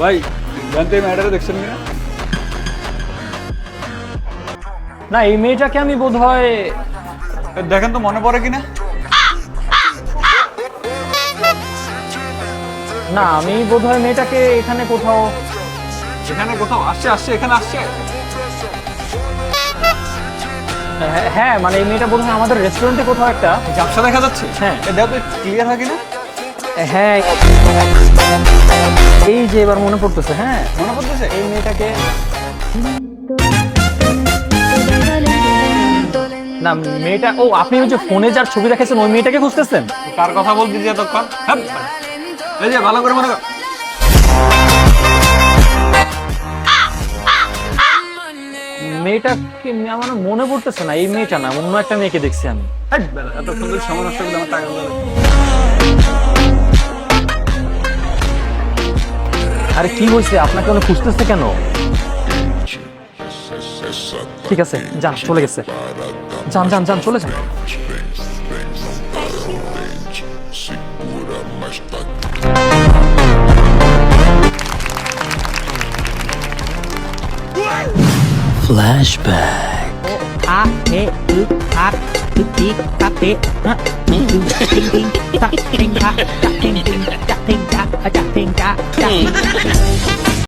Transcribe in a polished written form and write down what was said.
ভাই জানতে ম্যাটারে দেখছেন কিনা? না এই মেয়েটাকে আমি বোধহয় দেখেন তো মনে পড়ে কিনা। না আমি বোধহয় মেয়েটাকে এখানে কোথাও এখানে কোথাও আসছে এখানে আসছে। হ্যাঁ মানে এই মেয়েটা বোধহয় আমাদের রেস্টুরেন্টে কোথাও একটা। ঝাপসা দেখা যাচ্ছে। হ্যাঁ। দেখো তো ক্লিয়ার হয় কিনা। হ্যাঁ এই যে এবার মনে পড়তেছে। হ্যাঁ মনে পড়তেছে। এই মেয়েটাকে না মেয়েটা ও আপনি ওই যে ফোনে যার ছবি রেখেছেন ওই মেয়েটাকে খুঁজতেছেন? কার কথা বলতেছি এতক্ষণ? হ্যাঁ এই যে ভালো করে মনে কর। মেয়েটাকে আমার মনে পড়তেছে না। এই মেয়েটা না, অন্য একটা মেয়েকে দেখছি আমি। এতক্ষণ ধরে সময় নষ্ট করলে আমার টাকা গেল। আরে কি হয়েছে, আপনাকে অনেক খুঁজতেছে কেন? ঠিক আছে যান, চলে গেছে। যান যান যান, চলে যান। Flashback. A E U A T T Ta T Ha Ting ting ting ta ting ta ta ting ting ta ting ta ta ting ta ta